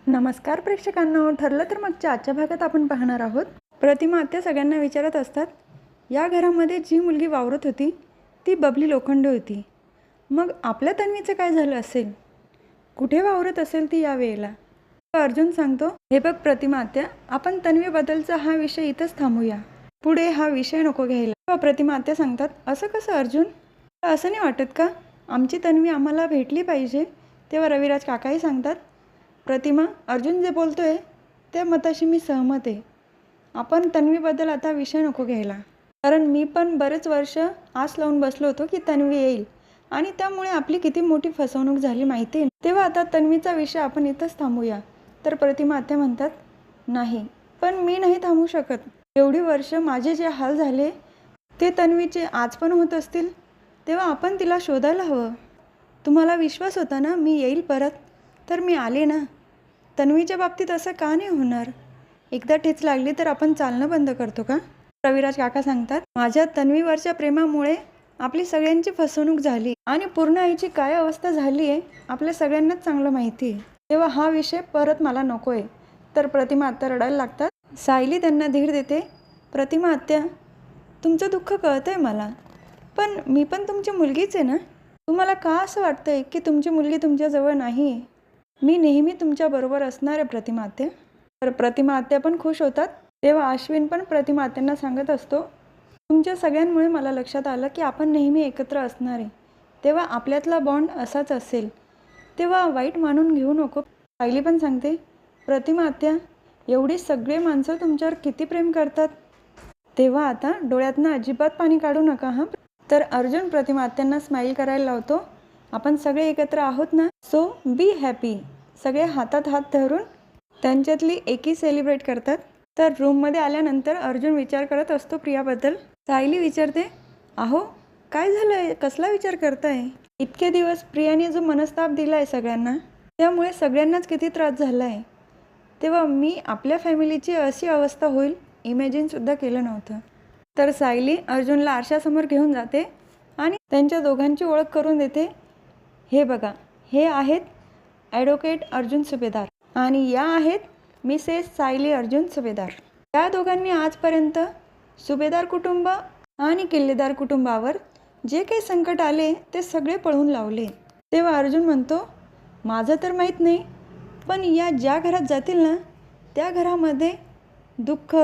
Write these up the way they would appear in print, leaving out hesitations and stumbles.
नमस्कार प्रेक्षकांनो, ठरलं तर मागच्या आजच्या भागात आपण पाहणार आहोत. प्रतिमा आत्या सगळ्यांना विचारत असतात, या घरामध्ये जी मुलगी वावरत होती ती बबली लोखंडे होती. मग आपल्या तन्वीचं काय झालं असेल? कुठे वावरत असेल ती या वेळेला? अर्जुन सांगतो, हे बघ प्रतिमा आत्या, आपण तन्वीबद्दलचा हा विषय इथंच थांबूया, पुढे हा विषय नको घ्यायला. प्रतिमा आत्या सांगतात, असं कसं अर्जुन? असं नाही वाटत का आमची तन्वी आम्हाला भेटली पाहिजे? तेव्हा रविराज काकाही सांगतात, प्रतिमा, अर्जुन जे बोलतोय त्या मताशी मी सहमत आहे. आपण तन्वीबद्दल आता विषय नको घ्यायला, कारण मी पण बरेच वर्ष आस लावून बसलो होतो की तन्वी येईल आणि त्यामुळे आपली किती मोठी फसवणूक झाली माहिती आहे. तेव्हा आता तन्वीचा विषय आपण इथंच थांबूया. तर प्रतिमा आत्या म्हणतात, नाही, पण मी नाही थांबू शकत. एवढी वर्ष माझे जे हाल झाले ते तन्वीचे आज पण होत असतील, तेव्हा आपण तिला शोधायला हवं. तुम्हाला विश्वास होता ना मी येईल परत, तर मी आले ना. तन्वीच्या बाबतीत असं का नाही होणार? एकदा ठेच लागली तर आपण चालणं बंद करतो का? रविराज काका सांगतात, माझ्या तन्वीवरच्या प्रेमामुळे आपली सगळ्यांची फसवणूक झाली आणि पूर्ण आईची काय अवस्था झाली आहे आपल्या सगळ्यांनाच चांगलं माहिती आहे. तेव्हा हा विषय परत मला नको आहे. तर प्रतिमा आत्या रडायला लागतात. सायली त्यांना धीर देते, प्रतिमा आत्या, तुमचं दुःख कळतं आहे मला, पण मी पण तुमची मुलगीच आहे ना. तुम्हाला का असं वाटतंय की तुमची मुलगी तुमच्याजवळ नाही आहे? मी नेहमी तुमच्याबरोबर असणार आहे प्रतिमा आत्या. तर प्रतिमा आत्या पण खुश होतात. तेव्हा अश्विन पण प्रतिमा आत्यांना सांगत असतो, तुमच्या सगळ्यांमुळे मला लक्षात आलं की आपण नेहमी एकत्र असणार आहे. तेव्हा आपल्यातला बॉन्ड असाच असेल, तेव्हा वाईट मानून घेऊ नको. सायली पण सांगते, प्रतिमा आत्या, एवढी सगळे माणसं तुमच्यावर किती प्रेम करतात, तेव्हा आता डोळ्यातनं अजिबात पाणी काढू नका हां. तर अर्जुन प्रतिमा आत्यांना स्माईल करायला लावतो, आपण सगळे एकत्र आहोत ना, सो बी हॅपी. सगळे हातात हात धरून त्यांच्यातली एकी सेलिब्रेट करतात. तर रूममध्ये आल्यानंतर अर्जुन विचार करत असतो प्रियाबद्दल. सायली विचारते, अहो काय झालं, कसला विचार करताय? इतके दिवस प्रियाने जो मनस्ताप दिला आहे सगळ्यांना, त्यामुळे सगळ्यांनाच किती त्रास झाला आहे. तेव्हा मी आपल्या फॅमिलीची अशी अवस्था होईल इमॅजिनसुद्धा केलं नव्हतं. तर सायली अर्जुनला आरशासमोर घेऊन जाते आणि त्यांच्या दोघांची ओळख करून देते. हे बघा, हे आहेत ॲडव्होकेट अर्जुन सुभेदार आणि या आहेत मिसेस सायली अर्जुन सुभेदार. या दोघांनी आजपर्यंत सुभेदार कुटुंब आणि किल्लेदार कुटुंबावर जे काही संकट आले ते सगळे पळवून लावले. तेव्हा अर्जुन म्हणतो, माझं तर माहीत नाही, पण या ज्या घरात जातील ना त्या घरामध्ये दुःख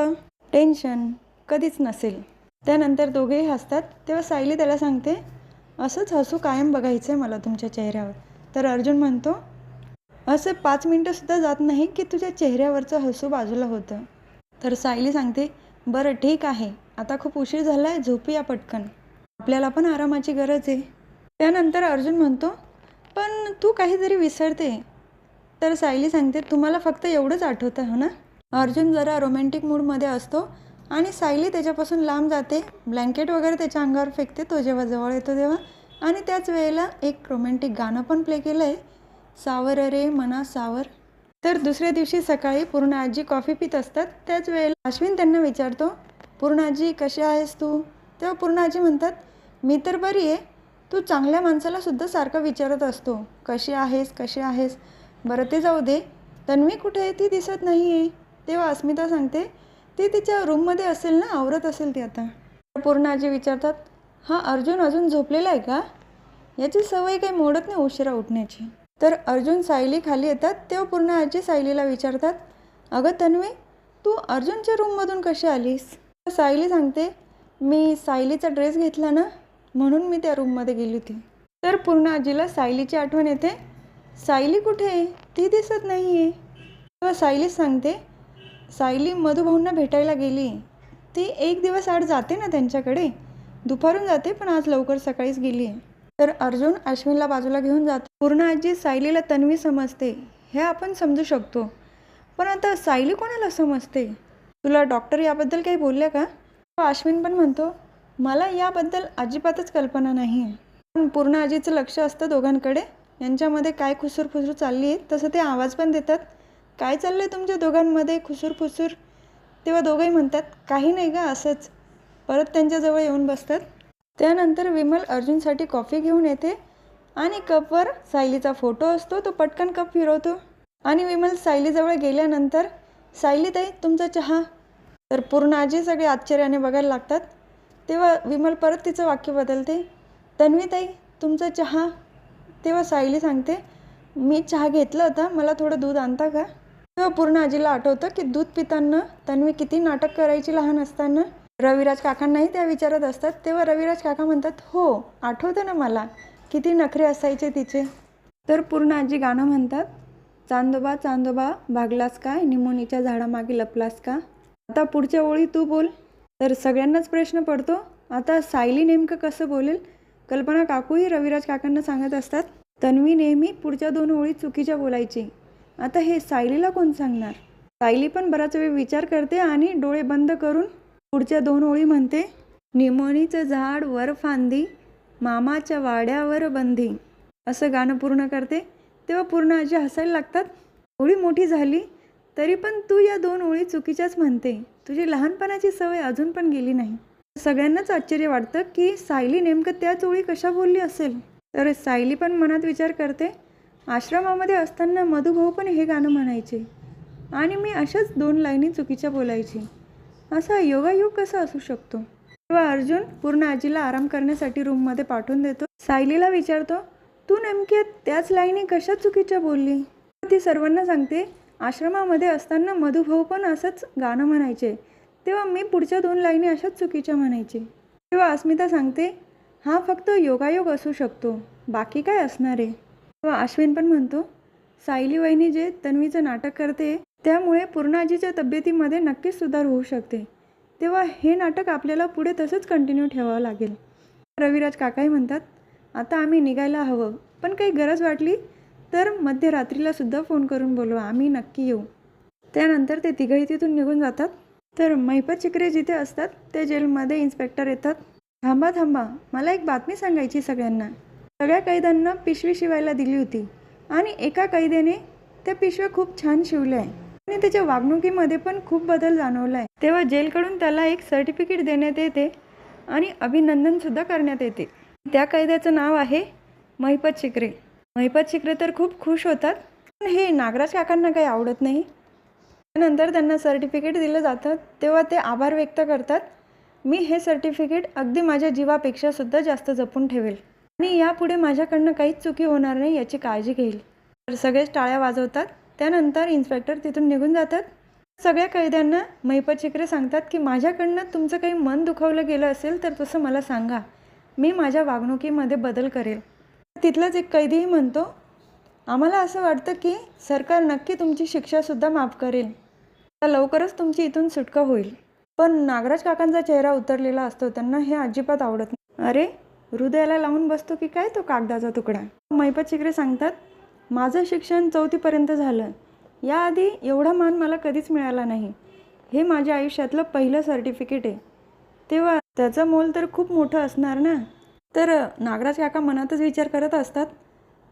टेन्शन कधीच नसेल. त्यानंतर दोघेही हसतात. तेव्हा सायली त्याला सांगते, असंच हसू कायम बघायचं आहे मला तुमच्या चेहऱ्यावर. तर अर्जुन म्हणतो, असं 5 मिनटंसुद्धा जात नाही की तुझ्या चेहऱ्यावरचं हसू बाजूला होतं. तर सायली सांगते, बरं ठीक आहे, आता खूप उशीर झाला आहे, झोपूया पटकन, आपल्याला पण आरामाची गरज आहे. त्यानंतर अर्जुन म्हणतो, पण तू काहीतरी विसरते. तर सायली सांगते, तुम्हाला फक्त एवढंच आठवतं हो ना. अर्जुन जरा रोमॅन्टिक मूडमध्ये असतो आणि सायली त्याच्यापासून लांब जाते, ब्लँकेट वगैरे त्याच्या अंगावर फेकते तो जेव्हा जवळ येतो तेव्हा. आणि त्याच वेळेला एक रोमॅन्टिक गाणं पण प्ले केलं आहे, सावर रे मना सावर. तर दुसऱ्या दिवशी सकाळी पूर्ण आजी कॉफी पित असतात. त्याच वेळेला अश्विन त्यांना विचारतो, पूर्ण आजी कशी आहेस तू? तेव्हा पूर्ण आजी म्हणतात, मी तर बरी आहे, तू चांगल्या माणसाला सुद्धा सारखं विचारत असतो, कशी आहेस कशी आहेस. बरं ते जाऊ दे, तन्वी कुठे आहे, ती दिसत नाही आहे. तेव्हा अस्मिता सांगते, ती तिच्या रूममध्ये असेल ना, आवरत असेल ती आता. पूर्ण आजी विचारतात, हा अर्जुन अजून झोपलेला आहे का? याची सवय काही मोडत नाही उशिरा उठण्याची. तर अर्जुन सायली खाली येतात. तेव्हा पूर्ण आजी सायलीला विचारतात, अगं तन्वी, तू अर्जुनच्या रूममधून कशी आलीस? सायली सांगते, मी सायलीचा ड्रेस घेतला ना, म्हणून मी त्या रूममध्ये गेली होती. तर पूर्ण आजीला सायलीची आठवण येते. सायली कुठे आहे, ती दिसत नाही आहे. तेव्हा सायली सांगते, सायली मधुभाऊंना भेटायला गेली, ती एक दिवस आड जाते ना त्यांच्याकडे, दुपारून जाते, पण आज लवकर सकाळीच गेली आहे. तर अर्जुन अश्विनला बाजूला घेऊन जातो. पूर्ण आजी सायलीला तन्वी समजते हे आपण समजू शकतो, पण आता सायली कोणाला समजते? तुला डॉक्टर याबद्दल काही बोलले का? अश्विन पण म्हणतो, मला याबद्दल अजिबातच कल्पना नाही आहे. पण पूर्ण आजीचं लक्ष असतं दोघांकडे, यांच्यामध्ये काय खुसूरफुसूर चालली आहे. तसं ते आवाज पण देतात, काय चाललं आहे तुमच्या दोघांमध्ये खुसूरफुसूर? तेव्हा दोघंही म्हणतात, काही नाही का, असंच. परत त्यांच्याजवळ येऊन बसतात. त्यानंतर विमल अर्जुनसाठी कॉफी घेऊन येते आणि कपवर सायलीचा फोटो असतो, तो पटकन कप फिरवतो आणि विमल सायलीजवळ गेल्यानंतर, सायलीताई तुमचा चहा. तर पूर्ण आजी सगळे आश्चर्याने बघायला लागतात. तेव्हा विमल परत तिचं वाक्य बदलते, तन्वीताई तुमचा चहा. तेव्हा सायली सांगते, मी चहा घेतला होता, मला थोडं दूध आणता का. तेव्हा पूर्ण आजीला आठवतं की दूध पिताना तन्वी किती नाटक करायची लहान असताना. रविराज काकांनाही त्या विचारत असतात. तेव्हा रविराज काका म्हणतात, हो आठवतं ना मला, किती नखरे असायचे तिचे. तर पूर्ण आजी गाणं म्हणतात, चांदोबा चांदोबा भागलास का, निमोनीच्या झाडामागे लपलास का. आता पुढच्या ओळी तू बोल. तर सगळ्यांनाच प्रश्न पडतो, आता सायली नेमकं कसं बोलेल. कल्पना काकूही रविराज काकांना सांगत असतात, तन्वी नेहमी पुढच्या 2 ओळी चुकीच्या बोलायची. आता हे सायलीला कोण सांगणार. सायली पण बराच वेळ विचार करते आणि डोळे बंद करून पुढच्या 2 ओळी म्हणते, निमोनीचं झाड वर फांदी, मामाच्या वाड्यावर बंदी. असं गाणं पूर्ण करते. तेव्हा पूर्ण आजी हसायला लागतात. एवढी मोठी झाली तरी पण तू या 2 ओळी चुकीच्याच म्हणते, तुझी लहानपणाची सवय अजून पण गेली नाही. सगळ्यांनाच आश्चर्य वाटतं की सायली नेमकं त्याच ओळी कशा बोलली असेल. तर सायली पण मनात विचार करते, आश्रमामध्ये असताना मधुभाऊ पण हे गाणं म्हणायचे आणि मी अशाच 2 लाईनी चुकीच्या बोलायची. असा योगायोग कसा असू शकतो. तेव्हा अर्जुन पूर्ण आजीला आराम करण्यासाठी रूममध्ये पाठवून देतो. सायलीला विचारतो, तू नेमक्या त्याच लाईनी कशा चुकीच्या बोलली. ती सर्वांना सांगते, आश्रमामध्ये असताना मधुभाऊ पण असंच गाणं म्हणायचे, तेव्हा मी पुढच्या 2 लाईनी अशाच चुकीच्या म्हणायचे. तेव्हा अस्मिता सांगते, हा फक्त योगायोग असू शकतो, बाकी काय असणार आहे. तेव्हा अश्विन पण म्हणतो, सायली वहिनी जे तन्वीचं नाटक करते त्यामुळे पूर्ण आजीच्या तब्येतीमध्ये नक्कीच सुधार होऊ शकते. तेव्हा हे नाटक आपल्याला पुढे तसंच कंटिन्यू ठेवावं लागेल. रविराज काकाही म्हणतात, आता आम्ही निघायला हवं, पण काही गरज वाटली तर मध्यरात्रीला सुद्धा फोन करून बोलवा, आम्ही नक्की येऊ. त्यानंतर ते तिघही तिथून निघून जातात. तर महिपत चिकरे जिथे असतात त्या जेलमध्ये इन्स्पेक्टर येतात. थांबा थांबा, मला एक बातमी सांगायची सगळ्यांना. सगळ्या कैद्यांना पिशवी शिवायला दिली होती आणि एका कैद्याने त्या पिशव्या खूप छान शिवल्या आहे आणि त्याच्या वागणुकीमध्ये पण खूप बदल जाणवला आहे. तेव्हा जेलकडून त्याला एक सर्टिफिकेट देण्यात येते आणि अभिनंदनसुद्धा करण्यात येते. त्या कैद्याचं नाव आहे महिपत चिकरे. महिपत चिकरे तर खूप खुश होतात, पण हे नागराज काकांना काही आवडत नाही. त्यानंतर त्यांना सर्टिफिकेट दिलं जातं. तेव्हा ते आभार व्यक्त करतात, मी हे सर्टिफिकेट अगदी माझ्या जीवापेक्षासुद्धा जास्त जपून ठेवेल आणि यापुढे माझ्याकडनं काहीच चुकी होणार नाही याची काळजी घेईल. तर सगळेच टाळ्या वाजवतात. त्यानंतर इन्स्पेक्टर तिथून निघून जातात. सगळ्या कैद्यांना महिपत चिकरे सांगतात की माझ्याकडनं तुमचं काही मन दुखावलं गेलं असेल तर तसं मला सांगा, मी माझ्या वागणुकीमध्ये बदल करेल. तिथलाच एक कैदीही म्हणतो, आम्हाला असं वाटतं की सरकार नक्की तुमची शिक्षासुद्धा माफ करेल, तर लवकरच तुमची इथून सुटका होईल. पण नागराज काकांचा चेहरा उतरलेला असतो, त्यांना हे अजिबात आवडत नाही. अरे हृदयाला लावून बसतो की काय तो कागदाचा तुकडा. महिपत चिकरे सांगतात, माझं शिक्षण 4थी पर्यंत झालं, याआधी एवढा मान मला कधीच मिळाला नाही. हे माझ्या आयुष्यातलं पहिलं सर्टिफिकेट आहे, तेव्हा त्याचं मोल तर खूप मोठं असणार ना. तर नागराज काका मनातच विचार करत असतात,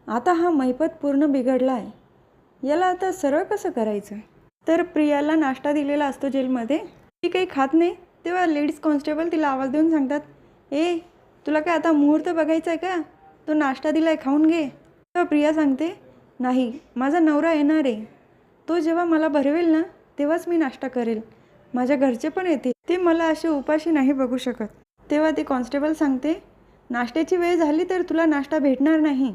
आता हा महिपत पूर्ण बिघडला आहे, याला आता सरळ कसं करायचं. तर प्रियाला नाश्ता दिलेला असतो जेलमध्ये, ती काही खात नाही. तेव्हा लेडीज कॉन्स्टेबल तिला आवाज देऊन सांगतात, ए तुला काय आता मुहूर्त बघायचा आहे का, तो नाश्ता दिला आहे खाऊन घे. तेव्हा प्रिया सांगते, नाही माझा नवरा येणार आहे, तो जेव्हा मला भरवेल ना तेव्हाच मी नाश्ता करेल, माझ्या घरचे पण येते, ते मला असे उपाशी नाही बघू शकत. तेव्हा ती कॉन्स्टेबल सांगते, नाश्त्याची वेळ झाली तर तुला नाश्ता भेटणार नाही.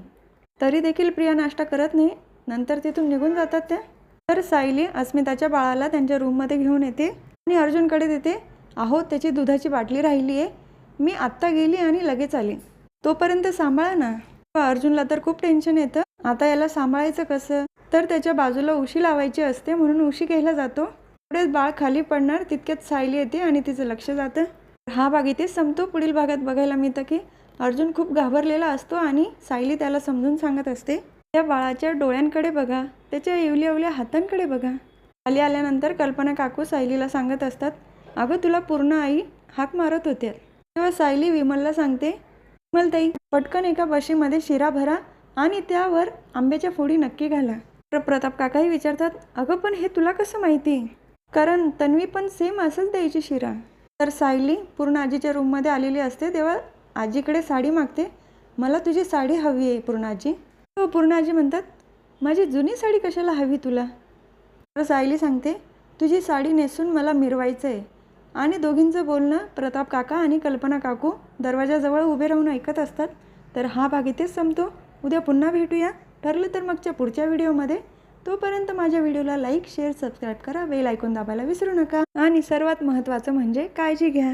तरी देखील प्रिया नाश्ता करत नाही. नंतर तिथून निघून जातात त्या. तर सायली अस्मिताच्या बाळाला त्यांच्या रूममध्ये घेऊन येते आणि अर्जुनकडे देते, अहो त्याची दुधाची बाटली राहिली आहे, मी आत्ता गेली आणि लगेच आली, तोपर्यंत सांभाळा ना. अर्जुनला तर खूप टेन्शन येतं, आता याला सांभाळायचं कसं. तर त्याच्या बाजूला उशी लावायची असते म्हणून उशी घ्यायला जातो. पुढेच बाळ खाली पडणार तितक्यात सायली येते आणि तिचं लक्ष जातं. हा भाग इथेच संपतो. पुढील भागात बघायला मिळतं की अर्जुन खूप घाबरलेला असतो आणि सायली त्याला समजून सांगत असते, त्या बाळाच्या डोळ्यांकडे बघा, त्याच्या येवल्या हातांकडे बघा. खाली आल्यानंतर कल्पना काकू सायलीला सांगत असतात, अगं तुला पूर्ण आई हाक मारत होत्या. तेव्हा सायली विमलला सांगते, विमलताई पटकन एका बशीमध्ये शिरा भरा आणि त्यावर आंब्याच्या फोडी नक्की घाला. तर प्रताप काकाही विचारतात, अगं पण हे तुला कसं माहिती, कारण तन्वी पण सेम असंच द्यायची शिरा. तर सायली पूर्ण आजीच्या रूममध्ये आलेली असते. तेव्हा आजीकडे साडी मागते, मला तुझी साडी हवी आहे पूर्ण आजी. पूर्ण आजी म्हणतात, माझी जुनी साडी कशाला हवी तुला? तर सायली सांगते, तुझी साडी नेसून मला मिरवायचं आहे. आणि दोघींचं बोलणं प्रताप काका आणि कल्पना काकू दरवाजाजवळ उभे राहून ऐकत असतात. तर हा भाग इथेच संपतो. उद्या पुन्हा भेटूया, ठरलं तर मागच्या पुढच्या व्हिडिओमध्ये. तोपर्यंत माझ्या व्हिडिओला लाईक, शेअर, सबस्क्राईब करा, बेल आयकॉन दाबायला विसरू नका. आणि सर्वात महत्त्वाचं म्हणजे काळजी घ्या.